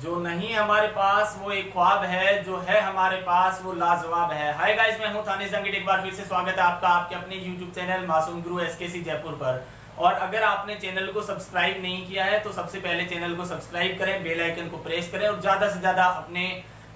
जो नहीं है हमारे पास वो एक ख्वाब है, जो है हमारे पास वो लाजवाब है। हाय गाइस, मैं हूं थानिश जंगीर। एक बार फिर से स्वागत है आपका आपके अपने यूट्यूब चैनल मासूम गुरु एसकेसी जयपुर पर। और अगर आपने चैनल को सब्सक्राइब नहीं किया है तो सबसे पहले चैनल को सब्सक्राइब करें, बेल आइकन को प्रेस करें और ज़्यादा से ज़्यादा अपने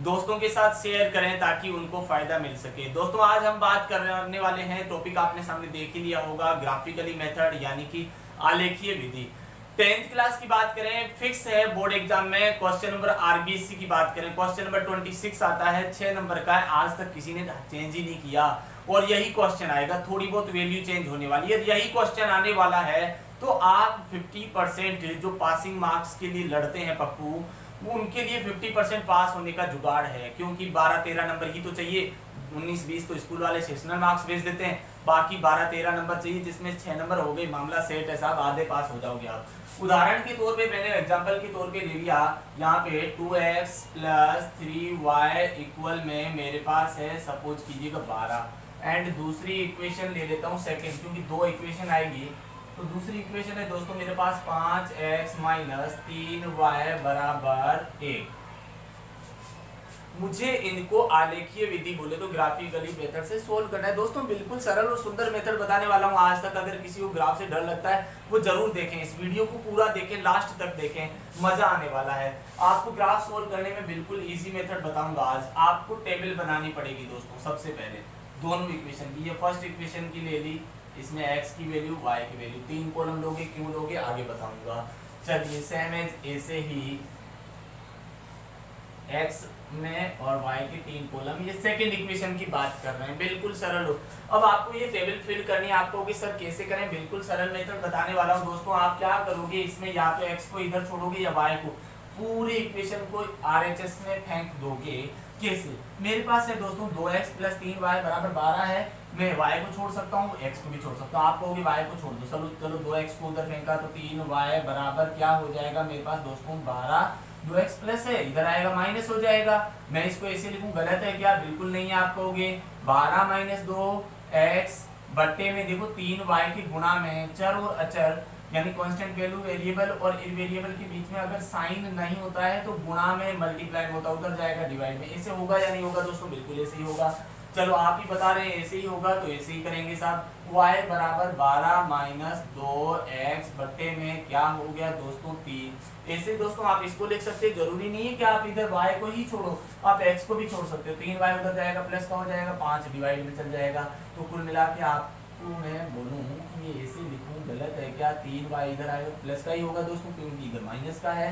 दोस्तों के साथ शेयर करें ताकि उनको फायदा मिल सके। दोस्तों, आज हम बात करने वाले हैं, टॉपिक आपने सामने देख ही लिया होगा, ग्राफिकली मेथड यानी कि आलेखीय विधि। 10th क्लास की बात करें, फिक्स है बोर्ड एग्जाम में। क्वेश्चन नंबर आरबीएससी की बात करें, क्वेश्चन नंबर 26 आता है, 6 नंबर का है। आज तक किसी ने चेंज ही नहीं किया और यही क्वेश्चन आएगा। थोड़ी बहुत वैल्यू चेंज होने वाली है, यही क्वेश्चन आने वाला है। तो आप 50% जो पासिंग मार्क्स के लिए लड़ते हैं पप्पू, वो उनके लिए 50% पास होने का जुगाड़ है, क्योंकि 12-13 नंबर ही तो चाहिए। 19-20 तो स्कूल वाले सेशनल मार्क्स भेज देते हैं, बाकी 12-13 नंबर चाहिए, जिसमें 6 नंबर हो गए, मामला सेट है साहब, आधे पास हो जाओगे आप। उदाहरण के तौर पे मैंने एग्जांपल के तौर पे ले लिया, यहाँ पे 2x + 3y इक्वल में मेरे पास है, सपोज कीजिएगा 12। एंड दूसरी इक्वेशन ले लेता हूँ सेकंड, क्योंकि 2 इक्वेशन आएगी। तो दूसरी इक्वेशन है दोस्तों मेरे पास 5x - 3y = 1। मुझे इनको आलेखीय विधि बोले तो ग्राफिकली मेथड से सोल्व करना है। दोस्तों, बिल्कुल सरल और सुंदर मेथड बताने वाला हूँ आज तक। अगर किसी को ग्राफ से डर लगता है वो जरूर देखें, इस वीडियो को पूरा देखें, लास्ट तक देखें, मजा आने वाला है। आपको ग्राफ सोल्व करने में बिल्कुल इजी मेथड बताऊंगा आज। आपको टेबल बनानी पड़ेगी दोस्तों। सबसे पहले दोनों इक्वेशन की, ये फर्स्ट इक्वेशन की ले ली, इसमें x की वैल्यू y की वैल्यू, 3 कॉलम लोगे, क्यों लोगे आगे बताऊंगा। चलिए सेम एज ऐसे ही x में और y के 3 कॉलम, ये सेकंड इक्वेशन की बात कर रहे हैं, बिल्कुल सरल हो। अब आपको ये टेबल फिल करनी है, आपको कि सर कैसे करें, बिल्कुल सरल मेथड बताने वाला हूँ दोस्तों। आप क्या करोगे, इसमें या तो x को इधर छोड़ोगे या y को, पूरी इक्वेशन को RHS में फेंक दोगे। कैसे? मेरे पास है दोस्तों 2x + 3y = 12 है। मैं y को छोड़ सकता हूँ, x को भी छोड़ सकता हूँ। आप कहोगे y को छोड़ दो, चलो 2x को उधर फेंका तो 3y बराबर क्या हो जाएगा मेरे पास दोस्तों 12। 2x प्लस है, इधर आएगा माइनस हो जाएगा। मैं इसको ऐसे लिखूं, गलत है क्या? बिल्कुल नहीं है। आप कहोगे 12 - 2x बट्टे में देखो 3y के गुणा में चर और अचर यानी कांस्टेंट वैल्यू, वेरिएबल और इनवेरिएबल के बीच में अगर साइन नहीं होता है तो गुणा में मल्टीप्लाई होता है, उधर जाएगा डिवाइड में। ऐसे होगा या नहीं होगा दोस्तों? बिल्कुल ऐसे ही होगा। चलो आप ही बता रहे हैं ऐसे ही होगा तो ऐसे ही करेंगे साहब। y = 12 - 2x बट्टे में क्या हो गया दोस्तों 3। ऐसे दोस्तों आप इसको लिख सकते हैं, जरूरी नहीं है कि आप इधर y को ही छोड़ो, आप x को भी छोड़ सकते हो। 3y उधर जाएगा, प्लस का हो जाएगा, 5 डिवाइड में चल जाएगा। तो कुल मिला के आपको मैं बोलूँ कि ये ऐसे लिखूँ, गलत है क्या? 3y इधर आएगा, प्लस का ही होगा दोस्तों, क्योंकि इधर माइनस का है,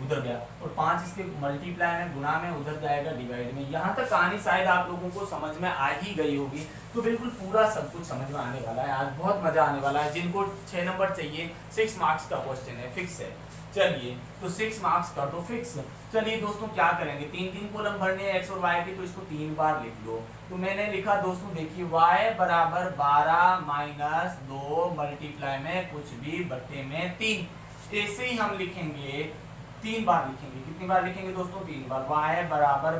उधर गया, और 5 इसके मल्टीप्लाई में गुणा में, उधर जाएगा डिवाइड में। यहाँ तक कहानी शायद आप लोगों को समझ में आ ही गई होगी। तो बिल्कुल पूरा सब कुछ समझ में आने वाला है, आज बहुत मजा आने वाला है। जिनको 6 नंबर चाहिए, 6 मार्क्स का क्वेश्चन है, फिक्स है। चलिए तो 6 मार्क्स कर दो फिक्स। चलिए दोस्तों क्या करेंगे, 3-3 कॉलम भरने हैं x और y की, तो इसको 3 बार लिख लो। तो मैंने लिखा दोस्तों, देखिए y = 12 - 2 मल्टीप्लाई में कुछ भी बट्टे में 3। ऐसे ही हम लिखेंगे, 3 बार लिखेंगे। कितनी बार लिखेंगे दोस्तों? 3 बार। y =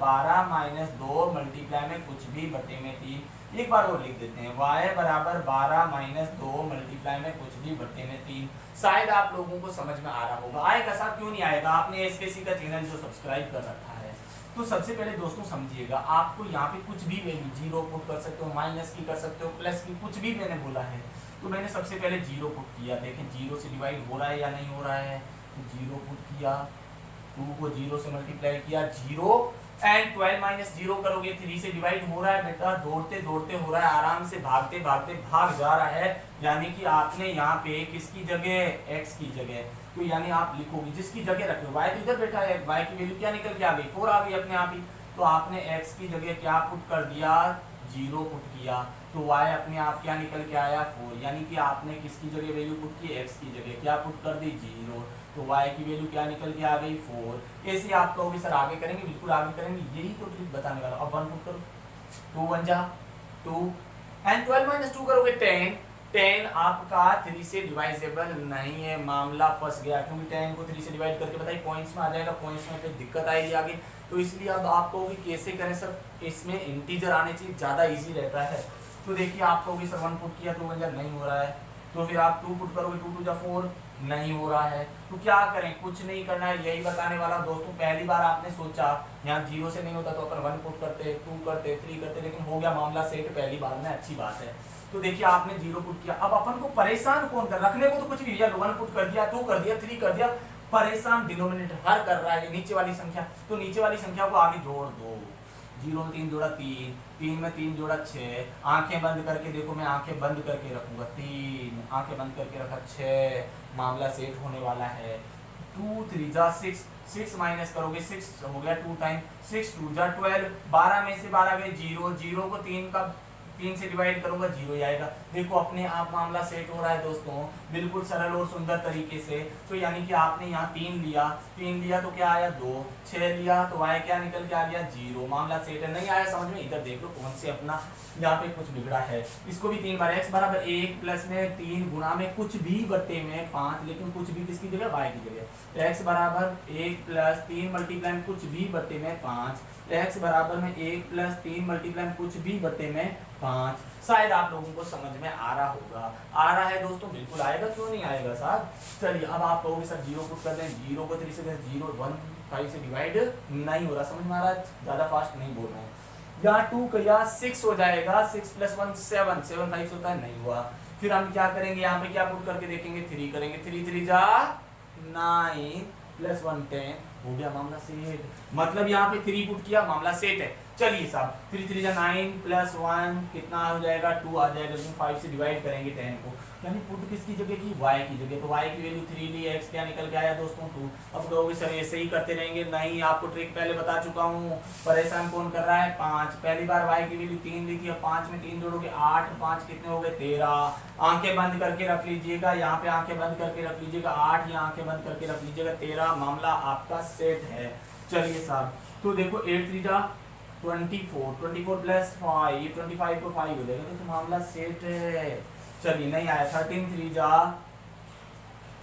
12 - 2 मल्टीप्लाई में कुछ भी बटे में 3। एक बार और लिख देते हैं, y = 12 - 2 मल्टीप्लाई में कुछ भी बटे में 3। शायद आप लोगों को समझ में आ रहा होगा। आएगा साहब, क्यों नहीं आएगा? आपने एसकेसी का चैनल जो सब्सक्राइब कर रखा है। तो सबसे पहले दोस्तों समझिएगा, आपको यहाँ पे कुछ भी वैल्यू, 0 पुट कर सकते हो, माइनस की कर सकते हो, प्लस की, कुछ भी मैंने बोला है। तो मैंने सबसे पहले 0 पुट किया, देखें 0 से डिवाइड हो रहा है या नहीं हो रहा है। 0 पुट किया, 2 को 0 से मल्टीप्लाई किया, 0 एंड 12 - 0 करोगे, 3 से डिवाइड हो रहा है बेटा, दौड़ते दौड़ते हो रहा है, आराम से भागते भागते भाग जा रहा है। यानी कि आपने यहाँ पे किसकी जगह, x की जगह, तो यानी आप लिखोगे जिसकी जगह रख लो, y तो इधर बैठा है, y की वैल्यू क्या निकल के आ गई, 4 आ गई अपने आप ही। तो आपने x की जगह क्या पुट कर दिया, 0 पुट किया, तो y अपने आप क्या निकल के आया, 4। यानी कि आपने किसकी जगह वैल्यू पुट की, x की जगह क्या पुट कर दी, 0। तो y की वैल्यू क्या निकल के आ गई, 4। ऐसे आप कहोगे सर आगे करेंगे, बिल्कुल आगे करेंगे, यही तो ट्रिक बताने वाला। अब 1 पुट करो, 2 1 जा 2 एंड 12 - 2 करोगे 10। 10 आपका 3 से डिवाइजेबल नहीं है, मामला फंस गया, क्योंकि 10 को 3 से डिवाइड करके बताइए पॉइंट्स में आ जाएगा, पॉइंट्स में फिर दिक्कत आएगी आगे। तो इसलिए अब आप कहोगे कैसे करें सर, इसमें इंटीजर आने चाहिए, ज़्यादा ईजी रहता है। तो देखिए आप कहोगे सर 1 पुट किया, 2 1 जा नहीं हो रहा है, तो फिर आप 2 पुट करोगे, 2 2 जा 4 नहीं हो रहा है। तो क्या करें, कुछ नहीं करना है, यही बताने वाला दोस्तों। पहली बार आपने सोचा यहाँ 0 से नहीं होता तो अपन 1 पुट करते, 2 करते, 3 करते, लेकिन हो गया मामला सेट पहली बार में, अच्छी बात है। तो देखिए आपने 0 पुट किया, अब अपन को परेशान कौन कर, रखने को तो कुछ भी, 1 पुट कर दिया, 2 कर दिया, 3 कर दिया, परेशान डिनोमिनेटर हर कर रहा है नीचे वाली संख्या। तो नीचे वाली संख्या को आगे जोड़ दो, 0 में 3 जोड़ा 3, 3 में 3 जोड़ा 6, आंखें बंद करके देखो, मैं आंखें बंद करके रखूंगा, 3 आंखें बंद करके रखा, 6, मामला सेट होने वाला है। 2 3 जा 6, 6 माइनस करोगे 6 हो गया 2 टाइम, 6 2 जा 12, 12 में से 12 गए 0, 0 को 3 से डिवाइड करूंगा 0 ही आएगा। देखो अपने आप मामला सेट हो रहा है दोस्तों, बिल्कुल सरल और सुंदर तरीके से। तो यानी कि आपने यहाँ 3 लिया तो क्या आया 2, 6 लिया तो y क्या निकल के आ गया 0, मामला सेट है। नहीं आया समझ में, इधर देख लो कौन से अपना यहाँ पे कुछ बिगड़ा है। इसको भी 3 बार, x बराबर 1 प्लस में 3 गुणा में कुछ भी बट्टे में 5, लेकिन कुछ भी किसकी जगह, y की जगह। x बराबर 1 प्लस 3 मल्टीप्लाई में कुछ भी बट्टे में 5, x बराबर में 1 प्लस 3 मल्टीप्लाई में कुछ भी बट्टे में 5। शायद आप लोगों को समझ में आ रहा होगा, आ रहा है दोस्तों, बिल्कुल आएगा, क्यों नहीं आएगा साहब। चलिए अब आप कहोगे सर 0 पुट कर दें, 0 को 3 से 0 1 5 से डिवाइड नहीं हो रहा, समझ में आ रहा है, ज्यादा फास्ट नहीं बोल रहा हूँ। या 2 का या 6 हो जाएगा, 6 प्लस 1 7, 7 5 होता है, नहीं हुआ। फिर हम क्या करेंगे, यहाँ पे क्या पुट करके देखेंगे, 3 करेंगे, 3 3 जा 9 प्लस 1 10, हो गया मामला सेट। मतलब यहाँ पे 3 पुट किया, मामला सेट है। चलिए साहब 3 3 जा 9 प्लस 1 कितना हो जाएगा 2 आ जाएगा, लेकिन 5 से डिवाइड करेंगे 10 को, यानी पुट किसकी जगह की, y की जगह। तो y की वैल्यू 3 ली, x क्या निकल के आया दोस्तों 2। अब कहोगे सर ऐसे ही करते रहेंगे, नहीं, आपको ट्रिक पहले बता चुका हूँ। परेशान कौन कर रहा है, 5, पहली बार y की वैल्यू 3 ली थी, अब 5 में 3 जोड़ोगे 8, 5 कितने हो गए 13। आंखें बंद करके रख लीजिएगा, यहाँ पे आंखें बंद करके रख लीजिएगा, 8 यहाँ आंखें बंद करके रख लीजिएगा, 13, मामला आपका सेट है। चलिए साहब तो देखो 8 3 जा 24, 24 प्लस 5, 25 को 5 हो जाएगा, तो मामला सेट है। चलिए नहीं आया, 13 3 जा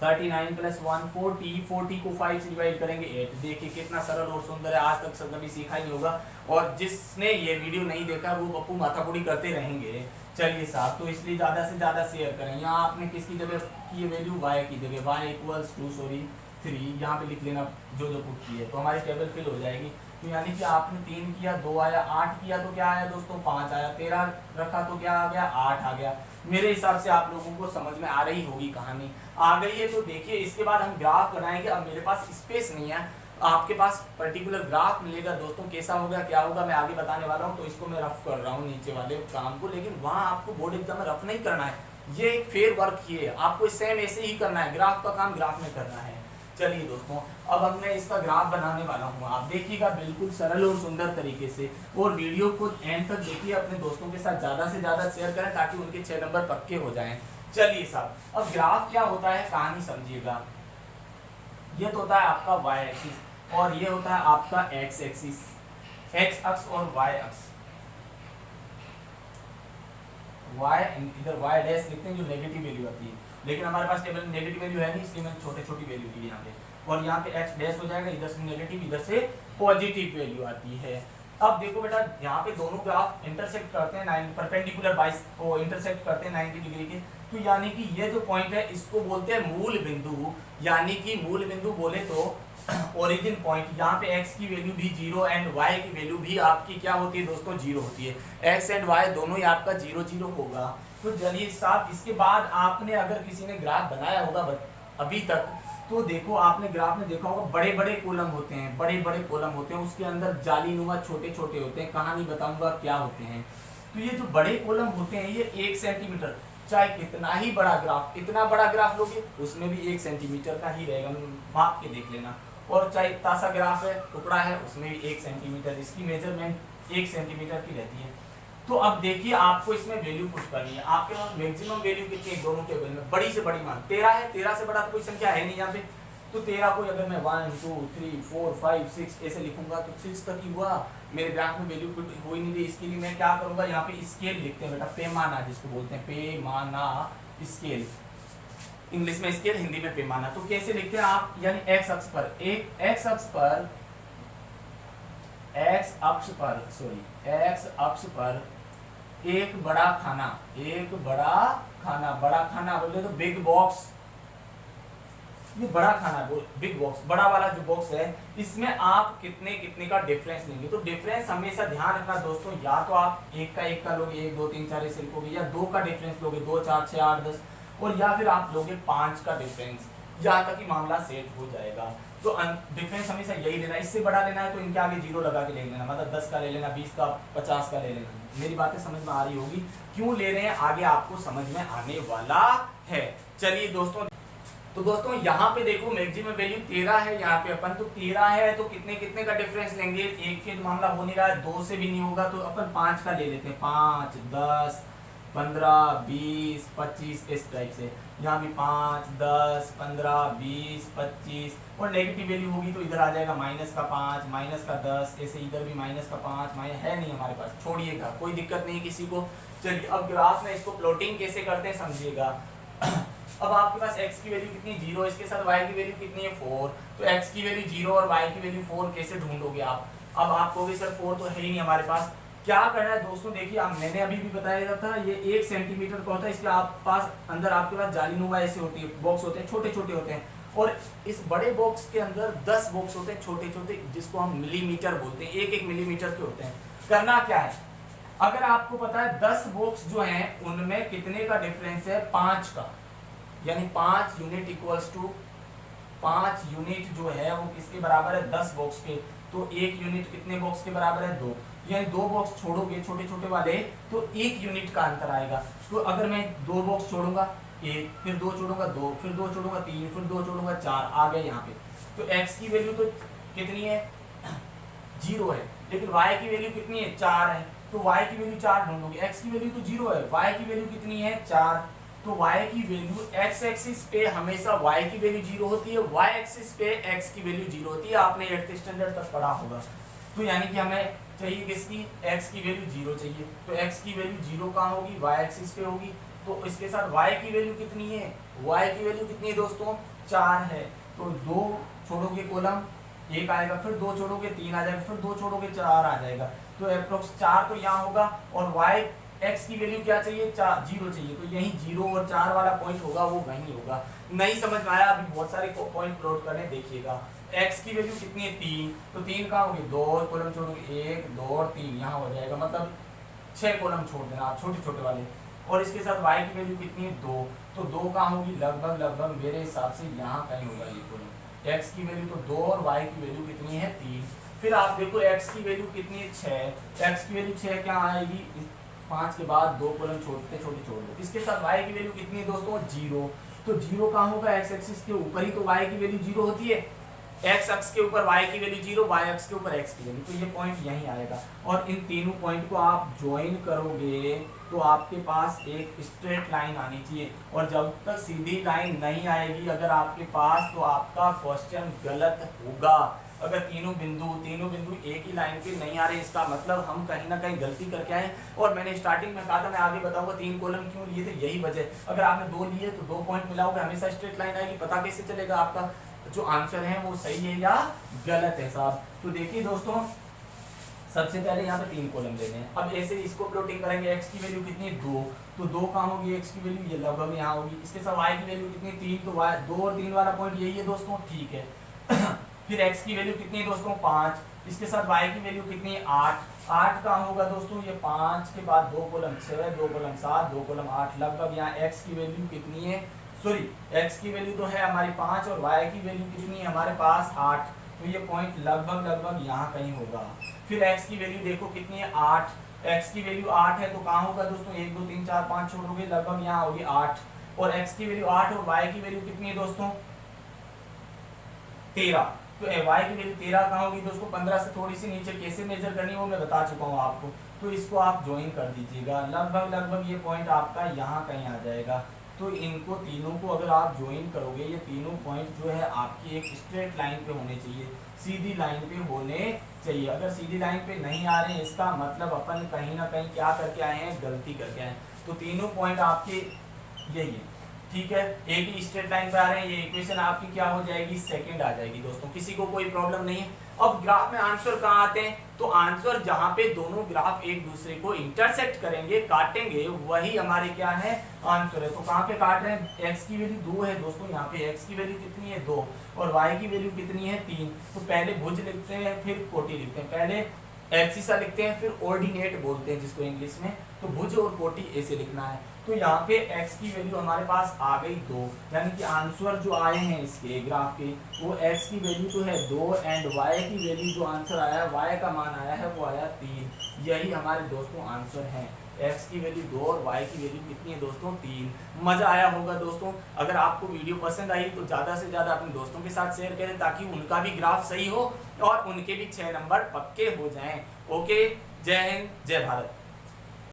39 प्लस 1 40, 40 को 5 से डिवाइड करेंगे 8। देखिए कितना सरल और सुंदर है, आज तक सब कभी सीखा ही नहीं होगा, और जिसने ये वीडियो नहीं देखा वो पप्पू माथापुड़ी करते रहेंगे। चलिए साहब तो इसलिए ज़्यादा से ज़्यादा शेयर करें। यहाँ आपने किसकी जगह की ये वैल्यू, y की जगह, y इक्वल्स टू 3 यहाँ पे लिख लेना जो पुट की है, तो हमारी टेबल फिल हो जाएगी। तो यानी कि आपने 3 किया 2 आया, 8 किया तो क्या आया दोस्तों 5 आया, 13 रखा तो क्या आ गया 8 आ गया। मेरे हिसाब से आप लोगों को समझ में आ रही होगी, कहानी आ गई है। तो देखिए इसके बाद हम ग्राफ बनाएंगे। अब मेरे पास स्पेस नहीं है, आपके पास पर्टिकुलर ग्राफ मिलेगा दोस्तों, कैसा होगा क्या होगा मैं आगे बताने वाला हूँ। तो इसको मैं रफ कर रहा हूँ नीचे वाले काम को, लेकिन वहाँ आपको बोर्ड एग्जाम में रफ नहीं करना है, ये एक फेयर वर्क ही है, आपको सेम ऐसे ही करना है, ग्राफ का काम ग्राफ में करना है। चलिए दोस्तों अब मैं इसका ग्राफ बनाने वाला हूँ, आप देखिएगा बिल्कुल सरल और सुंदर तरीके से, और वीडियो को एंड तक देखिए, अपने दोस्तों के साथ ज़्यादा से ज़्यादा शेयर करें ताकि उनके 6 नंबर पक्के हो जाएं। चलिए साहब अब ग्राफ क्या होता है, कहानी समझिएगा। ये तो होता है आपका y एक्सिस और ये होता है आपका x एक्सिस, x अक्ष और y अक्ष। y इधर y डैश लिखते हैं जो नेगेटिव वैल्यू आती है, लेकिन हमारे पास टेबल में नेगेटिव वैल्यू है नहीं, इसलिए मैंने छोटे छोटी वैल्यू दी यहाँ पे, और यहाँ पे x डैश हो जाएगा, इधर से नेगेटिव इधर से पॉजिटिव वैल्यू आती है। अब देखो बेटा यहाँ पे दोनों ग्राफ इंटरसेक्ट करते हैं, 9 परपेंडिकुलर बाइस को इंटरसेक्ट करते हैं 90 डिग्री के, तो यानी कि ये जो पॉइंट है इसको बोलते हैं मूल बिंदु, यानी कि मूल बिंदु बोले तो ओरिजिन पॉइंट। यहाँ पे x की वैल्यू भी 0 एंड y की वैल्यू भी आपकी क्या होती है दोस्तों 0 होती है, x एंड y दोनों ही आपका 0 0 होगा। तो चलिए साहब इसके बाद आपने अगर किसी ने ग्राफ बनाया होगा अभी तक, तो देखो आपने ग्राफ में देखा होगा बड़े बड़े कॉलम होते हैं, बड़े बड़े कॉलम होते हैं, उसके अंदर जालीनुमा छोटे छोटे होते हैं, कहानी बताऊंगा क्या होते हैं। तो ये जो बड़े कॉलम होते हैं ये 1 सेंटीमीटर, चाहे कितना ही बड़ा ग्राफ, इतना बड़ा ग्राफ लोगे उसमें भी 1 सेंटीमीटर का ही रहेगा, माप के देख लेना, और चाहे इतना सा ग्राफ है टुकड़ा है उसमें भी 1 सेंटीमीटर, इसकी मेजरमेंट 1 सेंटीमीटर की रहती है। तो अब देखिए आपको इसमें वैल्यू पुट करनी है, आपके पास मैक्सिमम वैल्यू कितनी है दोनों टेबल में, बड़ी से बड़ी मान 13 है, 13 से बड़ा तो कोई संख्या है नहीं यहाँ पे, तो 13 को अगर मैं 1 2 3 4 5 6 ऐसे लिखूंगा तो 6 तक ही हुआ, मेरे ग्राफ में वैल्यू पुट हो ही नहीं रही। इसके लिए मैं क्या करूंगा, यहाँ पे स्केल लिखते हैं बेटा, पैमाना जिसको बोलते हैं, पैमाना स्केल, इंग्लिश में स्केल हिंदी में पैमाना। तो कैसे लिखते हैं आप, यानी एक्स अक्ष पर एक्स अक्ष पर एक बड़ा खाना, बड़ा खाना बोले तो बिग बॉक्स, ये बड़ा खाना है, बिग बॉक्स, बड़ा वाला जो बॉक्स है, इसमें आप कितने कितने का डिफरेंस लेंगे। तो डिफरेंस हमेशा ध्यान रखना दोस्तों, या तो आप एक का लोगे, 1 2 3 4 ऐसे लिखोगे, या 2 का डिफरेंस लोगे, 2 4 6 8 10, और या फिर आप लोगे 5 का डिफरेंस, यहाँ तक कि मामला सेट हो जाएगा। तो डिफरेंस हमेशा यही लेना है। इससे बड़ा लेना है तो इनके आगे 0 लगा के ले लेना, मतलब 10 का ले लेना, 20 का, 50 का ले लेना। मेरी बातें समझ में आ रही होगी, क्यों ले रहे हैं आगे आपको समझ में आने वाला है। चलिए दोस्तों, तो दोस्तों यहाँ पे देखो मैक्सिमम वैल्यू 13 है, यहाँ पे अपन तो 13 है, तो कितने कितने का डिफरेंस लेंगे, एक फिर मामला हो नहीं रहा है, 2 से भी नहीं होगा, तो अपन 5 का ले लेते हैं, 5 10 15 20 25 इस टाइप से। यहाँ भी 5 10 15 20 25, और नेगेटिव वैल्यू होगी तो इधर आ जाएगा -5 -10, ऐसे इधर भी -5 है नहीं हमारे पास, छोड़िएगा, कोई दिक्कत नहीं किसी को। चलिए अब ग्राफ में इसको प्लॉटिंग कैसे करते हैं समझिएगा। अब आपके पास x की वैल्यू कितनी 0, इसके साथ y की वैल्यू कितनी है 4, तो x की वैल्यू 0 और y की वैल्यू 4 कैसे ढूंढोगे आप। अब आप कहोगे सर 4 तो है ही नहीं हमारे पास, क्या करना है दोस्तों, देखिए आप, मैंने अभी भी बताया था, ये 1 सेंटीमीटर का होता है, इसके आप पास अंदर आपके पास जालीनुमा ऐसे होती है, बॉक्स होते हैं, छोटे छोटे होते हैं, और इस बड़े बॉक्स के अंदर 10 बॉक्स होते हैं छोटे छोटे, जिसको हम मिलीमीटर बोलते हैं, 1 मिलीमीटर के होते हैं। करना क्या है, अगर आपको पता है 10 बॉक्स जो हैं उनमें कितने का डिफरेंस है, 5 का, यानी 5 यूनिट इक्वल्स टू 5 यूनिट जो है वो किसके बराबर है, 10 बॉक्स के, तो 1 यूनिट कितने बॉक्स के बराबर है, 2, यानी 2 बॉक्स छोड़ोगे छोटे छोटे वाले तो 1 यूनिट का अंतर आएगा। तो अगर मैं 2 बॉक्स छोड़ूंगा 1, फिर 2 छोड़ूंगा 2, फिर 2 छोड़ूंगा 3, फिर 2 छोड़ूंगा 4, आ गए यहाँ पे। तो x की वैल्यू तो कितनी है 0 है, लेकिन y की वैल्यू कितनी है 4 है, तो y की वैल्यू 4 ढूंढोगे, x की वैल्यू तो 0 है, y की वैल्यू कितनी है 4, तो y की वैल्यू x एक्सिस पे हमेशा y की वैल्यू 0 होती है, y एक्सिस पे x की वैल्यू 0 होती है, आपने 8th स्टैंडर्ड तक पढ़ा होगा। तो यानी कि हमें चाहिए किसकी, x की वैल्यू 0 चाहिए, तो x की वैल्यू 0 कहाँ होगी, y एक्सिस पे होगी, तो इसके साथ y की वैल्यू कितनी है, y की वैल्यू कितनी है दोस्तों 4 है, तो 2 छोड़ोगे कॉलम 1 आएगा, फिर 2 छोड़ोगे 3 आ जाएगा, फिर 2 छोड़ोगे 4 आ जाएगा, तो अप्रोक्स 4 तो यहाँ होगा, और y x की वैल्यू क्या चाहिए 0 चाहिए, तो यही 0 और 4 वाला पॉइंट होगा वो वहीं होगा। नहीं समझ में आया, अभी बहुत सारे पॉइंट प्लॉट करने देखिएगा। x की वैल्यू कितनी है 3, तो 3 कहाँ होगी, 2 कॉलम छोड़ोगे 1 2 और 3 यहाँ हो जाएगा, मतलब 6 कॉलम छोड़ देना आप छोटे छोटे वाले, और इसके साथ y की वैल्यू कितनी है 2, तो 2 कहाँ होगी, लगभग मेरे हिसाब से यहाँ कहीं होगा ये कॉलम। x की वैल्यू तो 2 और y की वैल्यू कितनी है 3, फिर आप देखो x की वैल्यू कितनी है 6, x की वैल्यू 6 क्या आएगी, 5 के बाद 2 कॉलम छोड़ते छोड़ दो, इसके साथ y की वैल्यू कितनी है दोस्तों 0, तो 0 कहाँ होगा, x एक्सिस के ऊपर ही तो y की वैल्यू 0 होती है, x अक्ष के ऊपर y की वैल्यू 0, y अक्ष के ऊपर x की वैल्यू, तो ये पॉइंट यहीं आएगा, और इन तीनों पॉइंट को आप ज्वाइन करोगे तो आपके पास एक स्ट्रेट लाइन आनी चाहिए, और जब तक सीधी लाइन नहीं आएगी अगर आपके पास, तो आपका क्वेश्चन गलत होगा। अगर तीनों बिंदु एक ही लाइन पे नहीं आ रहे, इसका मतलब हम कहीं ना कहीं गलती करके आए, और मैंने स्टार्टिंग में कहा था, मैं आगे बताऊंगा 3 कॉलम क्यों लिए थे, यही वजह। अगर आपने 2 लिए तो 2 पॉइंट मिलाओगे, हमेशा स्ट्रेट लाइन आएगी, पता कैसे चलेगा आपका जो आंसर है वो सही है या गलत है साहब। तो देखिए दोस्तों, सबसे पहले यहाँ पे 3 कॉलम लेने हैं, अब ऐसे इसको प्लॉटिंग करेंगे, x की वैल्यू कितनी है 2, तो 2 कहाँ होगी x की वैल्यू, ये लगभग यहाँ होगी, इसके साथ y की वैल्यू कितनी 3, तो y 2 और 3 वाला पॉइंट यही है दोस्तों, ठीक है। फिर x की वैल्यू कितनी है दोस्तों 5, इसके साथ y की वैल्यू कितनी है 8 कहाँ होगा दोस्तों, ये 5 के बाद 2 कॉलम 6, 2 कॉलम 7, 2 कॉलम 8, लगभग यहाँ x की वैल्यू कितनी है, सॉरी x की वैल्यू तो है हमारी 5 और y की वैल्यू कितनी है हमारे पास 8, तो ये पॉइंट लगभग यहाँ कहीं होगा। फिर x की वैल्यू देखो कितनी है 8, x की वैल्यू 8 है तो कहाँ होगा दोस्तों, 1 2 3 4 5 छोड़ोगे लगभग यहाँ होगी 8, और x की वैल्यू 8 और y की वैल्यू कितनी है दोस्तों 13, तो y की वैल्यू 13 कहाँ होगी दोस्तों, 15 से थोड़ी सी नीचे, कैसे मेजर करनी है वो मैं बता चुका हूँ आपको, तो इसको आप ज्वाइन कर दीजिएगा, लगभग ये पॉइंट आपका यहाँ कहीं आ जाएगा। तो इनको तीनों को अगर आप ज्वाइन करोगे, ये तीनों पॉइंट जो है आपकी एक स्ट्रेट लाइन पे होने चाहिए, सीधी लाइन पे होने चाहिए। अगर सीधी लाइन पे नहीं आ रहे हैं, इसका मतलब अपन कहीं ना कहीं क्या करके आए हैं, गलती करके आए हैं। तो तीनों पॉइंट आपके यही है, ठीक है, एक ही स्ट्रेट लाइन पे आ रहे हैं, ये इक्वेशन आपकी क्या हो जाएगी, सेकंड आ जाएगी दोस्तों। किसी को कोई प्रॉब्लम नहीं है। अब ग्राफ में आंसर कहाँ आते हैं, तो आंसर जहां पे दोनों ग्राफ एक दूसरे को इंटरसेक्ट करेंगे, काटेंगे, वही हमारे क्या है, आंसर है। तो कहाँ पे काट रहे हैं, x की वैल्यू 2 है दोस्तों, यहाँ पे x की वैल्यू कितनी है 2 और y की वैल्यू कितनी है 3। तो पहले भुज लिखते हैं फिर कोटि लिखते हैं, पहले एब्सिसा लिखते हैं फिर ऑर्डिनेट बोलते हैं जिसको इंग्लिश में, तो भुज और कोटि ऐसे लिखना है। तो यहाँ पे x की वैल्यू हमारे पास आ गई 2, यानी कि आंसर जो आए हैं इसके ग्राफ के वो x की वैल्यू तो है 2 एंड y की वैल्यू जो आंसर आया है, y का मान आया है वो आया 3। यही हमारे दोस्तों आंसर है, x की वैल्यू 2 और y की वैल्यू कितनी है दोस्तों 3। मजा आया होगा दोस्तों। अगर आपको वीडियो पसंद आई तो ज़्यादा से ज़्यादा अपने दोस्तों के साथ शेयर करें ताकि उनका भी ग्राफ सही हो और उनके भी 6 नंबर पक्के हो जाएं। ओके, जय हिंद, जय भारत।